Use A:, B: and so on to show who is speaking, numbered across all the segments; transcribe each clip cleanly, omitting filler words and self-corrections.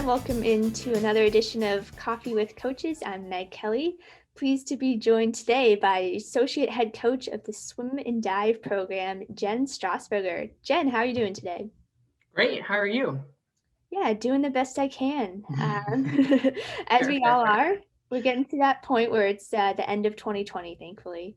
A: Welcome into another edition of Coffee with Coaches. I'm Meg Kelly. Pleased to be joined today by Associate Head Coach of the Swim and Dive program, Jen Strasburger. Jen, how are you doing today?
B: Great. How are you?
A: Yeah, doing the best I can. As we all are. We're getting to that point where it's the end of 2020, thankfully.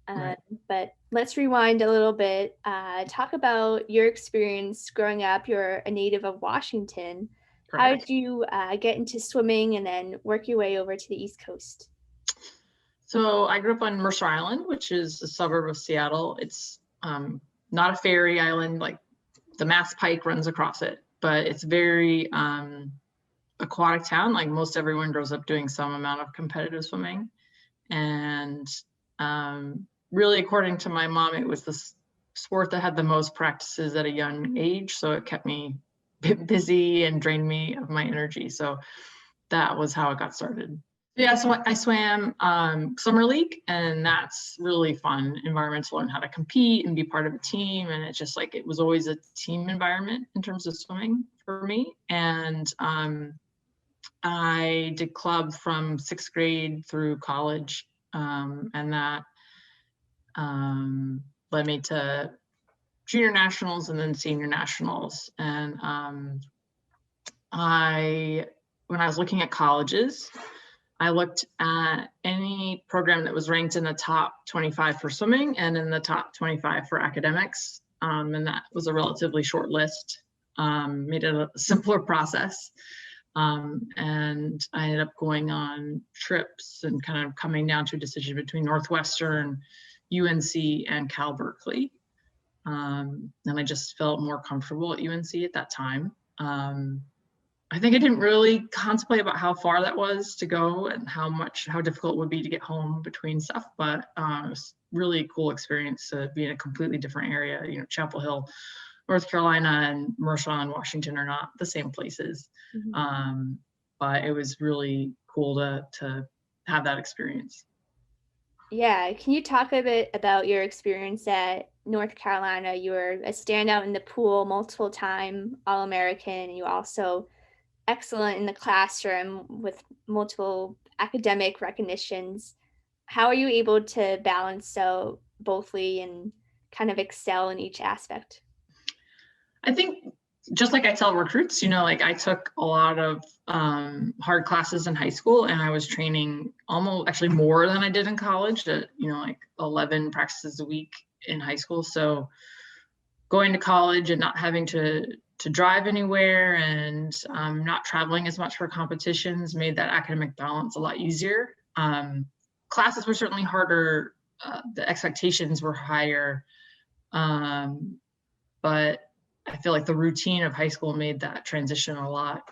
B: Right.
A: But let's rewind a little bit. Talk about your experience growing up. You're a native of Washington. How
B: Correct.
A: did you get into swimming and then work your way over to the East Coast?
B: So I grew up on Mercer Island, which is a suburb of Seattle. It's not a ferry island, like the Mass Pike runs across it, but it's very aquatic town. Like most everyone grows up doing some amount of competitive swimming. And really, according to my mom, it was the sport that had the most practices at a young age. So it kept me busy and drained me of my energy. So that was how it got started. Yeah, so I swam summer league, and that's really fun environment to learn how to compete and be part of a team. And it's just like, it was always a team environment in terms of swimming for me. And I did club from 6th grade through college. And that led me to junior nationals and then senior nationals. And when I was looking at colleges, I looked at any program that was ranked in the top 25 for swimming and in the top 25 for academics. And that was a relatively short list, made it a simpler process. And I ended up going on trips and kind of coming down to a decision between Northwestern, UNC, and Cal Berkeley. And I just felt more comfortable at UNC at that time. I think I didn't really contemplate about how far that was to go and how difficult it would be to get home between stuff, but it was really a cool experience to be in a completely different area. You know, Chapel Hill, North Carolina, and Mercer Island, Washington are not the same places. Mm-hmm. But it was really cool to have that experience.
A: Yeah, can you talk a bit about your experience at North Carolina? You were a standout in the pool, multiple time All-American, and you also excellent in the classroom with multiple academic recognitions. How are you able to balance so bothly and kind of excel in each aspect?
B: I think just like I tell recruits, you know, like I took a lot of hard classes in high school, and I was training almost actually more than I did in college at, you know, like 11 practices a week in high school. So going to college and not having to drive anywhere and not traveling as much for competitions made that academic balance a lot easier. Classes were certainly harder. The expectations were higher. But I feel like the routine of high school made that transition a lot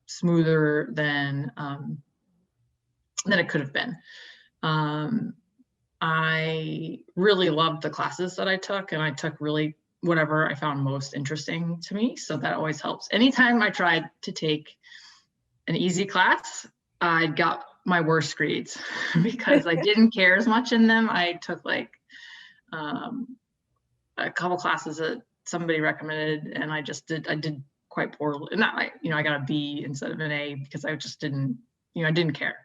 B: smoother than it could have been. I really loved the classes that I took, and I took really whatever I found most interesting to me. So that always helps. Anytime I tried to take an easy class, I got my worst grades because I didn't care as much in them. I took like a couple classes that somebody recommended, and I did quite poorly. And that, you know, I got a B instead of an A because I just didn't, you know, I didn't care.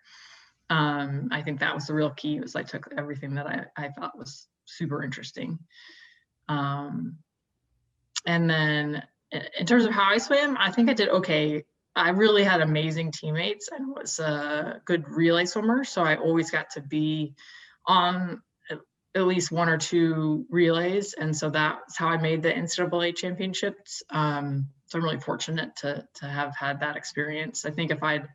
B: I think that was the real key, was I took everything that I thought was super interesting. And then in terms of how I swam, I think I did okay. I really had amazing teammates and was a good relay swimmer. So I always got to be on at least one or two relays. And so that's how I made the NCAA championships. So I'm really fortunate to have had that experience. I think if I'd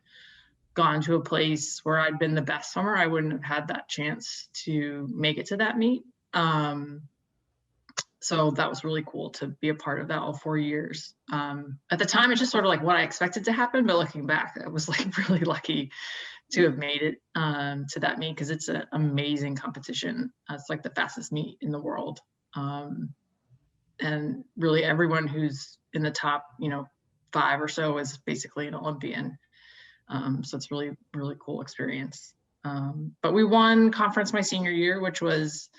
B: gone to a place where I'd been the best swimmer, I wouldn't have had that chance to make it to that meet. So that was really cool to be a part of that all 4 years. At the time, it's just sort of like what I expected to happen, but looking back, I was like really lucky to have made it to that meet, because it's an amazing competition. It's like the fastest meet in the world. And really everyone who's in the top, you know, 5 or so is basically an Olympian. So it's really, really cool experience. But we won conference my senior year, which was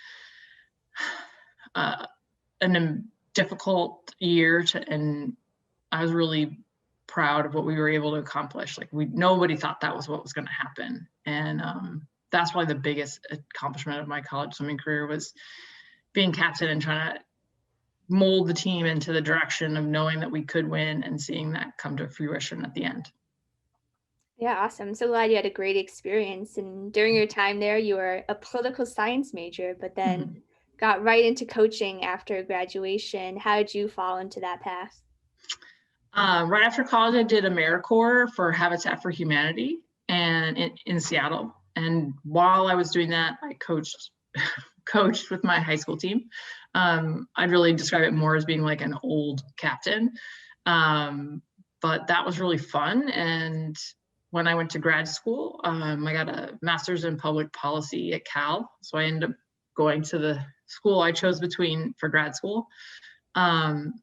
B: a difficult year and I was really proud of what we were able to accomplish. Like nobody thought that was what was going to happen. And that's probably the biggest accomplishment of my college swimming career, was being captain and trying to mold the team into the direction of knowing that we could win and seeing that come to fruition at the end.
A: Yeah, awesome. I'm so glad you had a great experience. And during your time there, you were a political science major, but then
B: Mhm.
A: got right into coaching after graduation. How did you fall into that path?
B: Right after college, I did AmeriCorps for Habitat for Humanity and in Seattle. And while I was doing that, I coached with my high school team. I'd really describe it more as being like an old captain. But that was really fun. And when I went to grad school, I got a master's in public policy at Cal. So I ended up going to the school I chose between for grad school. Um,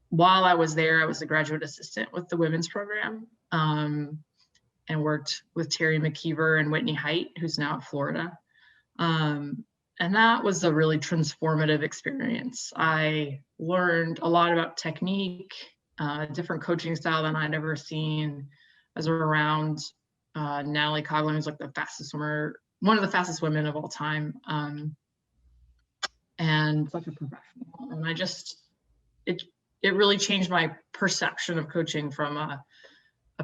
B: while I was there, I was a graduate assistant with the women's program, and worked with Terry McKeever and Whitney Height, who's now at Florida. And that was a really transformative experience. I learned a lot about technique, different coaching style than I'd ever seen. I was around Natalie Coughlin, who's like the fastest swimmer, one of the fastest women of all time, and such a professional. And it really changed my perception of coaching from a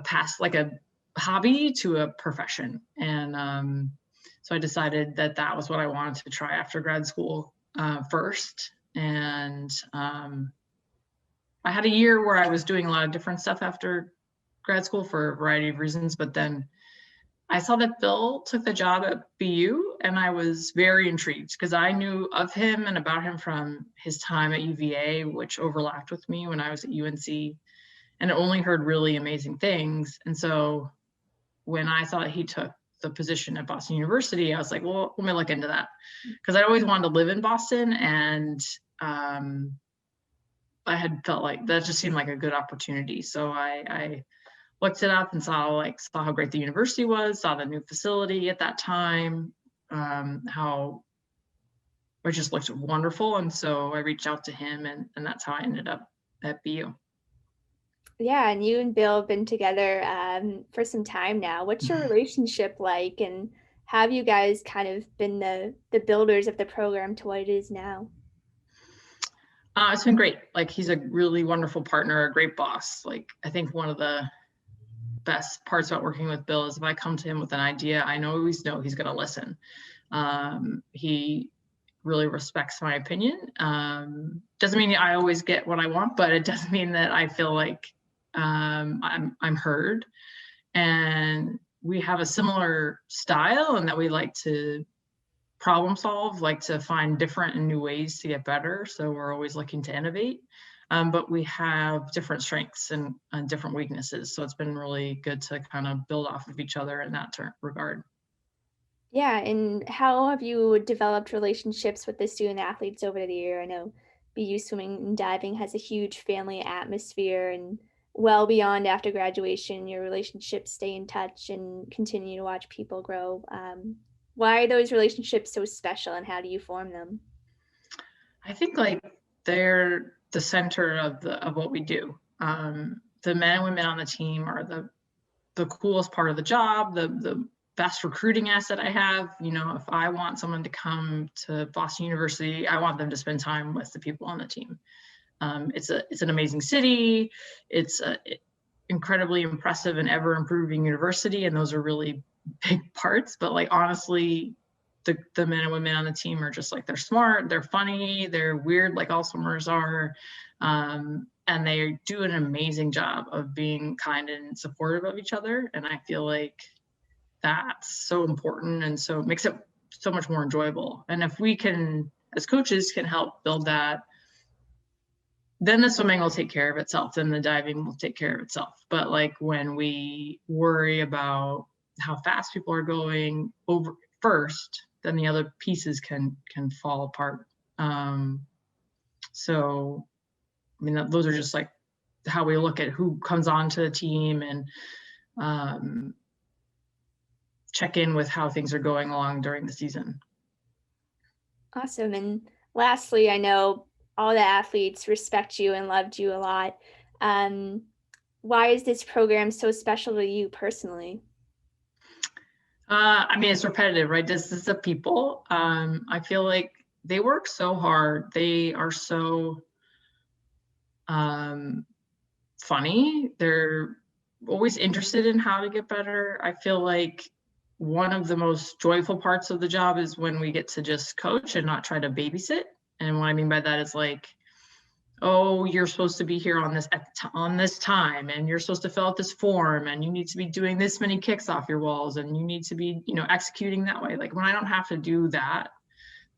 B: past, like a hobby, to a profession. And so I decided that that was what I wanted to try after grad school first. And I had a year where I was doing a lot of different stuff after grad school for a variety of reasons, but then I saw that Bill took the job at BU, and I was very intrigued because I knew of him and about him from his time at UVA, which overlapped with me when I was at UNC, and only heard really amazing things. And so when I saw that he took the position at Boston University, I was like, well, let me look into that, because I always wanted to live in Boston, and I had felt like that just seemed like a good opportunity. So I looked it up and saw how great the university was, saw the new facility at that time, how it just looked wonderful. And so I reached out to him, and that's how I ended up at BU.
A: Yeah, and you and Bill have been together for some time now. What's your relationship like, and have you guys kind of been the builders of the program to what it is now?
B: It's been great. Like, he's a really wonderful partner, a great boss. Like, I think one of the best parts about working with Bill is if I come to him with an idea, I always know he's going to listen. He really respects my opinion. Doesn't mean I always get what I want, but it does mean that I feel like I'm heard. And we have a similar style, and that we like to problem solve, like to find different and new ways to get better. So we're always looking to innovate. But we have different strengths and different weaknesses. So it's been really good to kind of build off of each other in that regard.
A: Yeah, and how have you developed relationships with the student athletes over the year? I know BU swimming and diving has a huge family atmosphere, and well beyond after graduation, your relationships stay in touch and continue to watch people grow. Why are those relationships so special, and how do you form them?
B: I think like they're the center of what we do. The men and women on the team are the coolest part of the job, the best recruiting asset I have. You know, if I want someone to come to Boston University, I want them to spend time with the people on the team. It's an amazing city. It's a incredibly impressive and ever improving university, and those are really big parts. But like, honestly, the men and women on the team are just like, they're smart, they're funny, they're weird, like all swimmers are. And they do an amazing job of being kind and supportive of each other. And I feel like that's so important, and so it makes it so much more enjoyable. And if we can, as coaches, can help build that, then the swimming will take care of itself, then the diving will take care of itself. But like, when we worry about how fast people are going over first, then the other pieces can fall apart. So I mean, those are just like how we look at who comes onto the team, and check in with how things are going along during the season.
A: Awesome. And lastly, I know all the athletes respect you and loved you a lot. Um, why is this program so special to you personally?
B: I mean, it's repetitive, right? This is the people. I feel like they work so hard. They are so um, funny. They're always interested in how to get better. I feel like one of the most joyful parts of the job is when we get to just coach and not try to babysit. And what I mean by that is like, oh, you're supposed to be here on this time, and you're supposed to fill out this form, and you need to be doing this many kicks off your walls, and you need to be, executing that way. Like when I don't have to do that,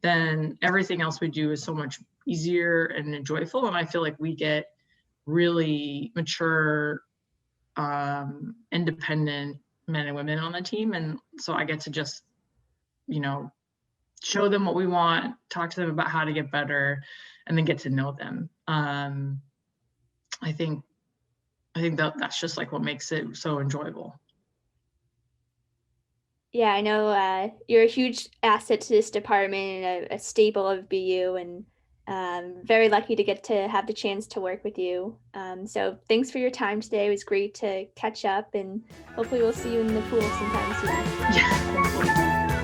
B: then everything else we do is so much easier and joyful. And I feel like we get really mature, independent men and women on the team. And so I get to just, show them what we want, talk to them about how to get better, and then get to know them. I think that's just like what makes it so enjoyable.
A: Yeah, I know you're a huge asset to this department and a staple of BU, and very lucky to get to have the chance to work with you. So thanks for your time today. It was great to catch up, and hopefully we'll see you in the pool sometime soon.
B: Yeah.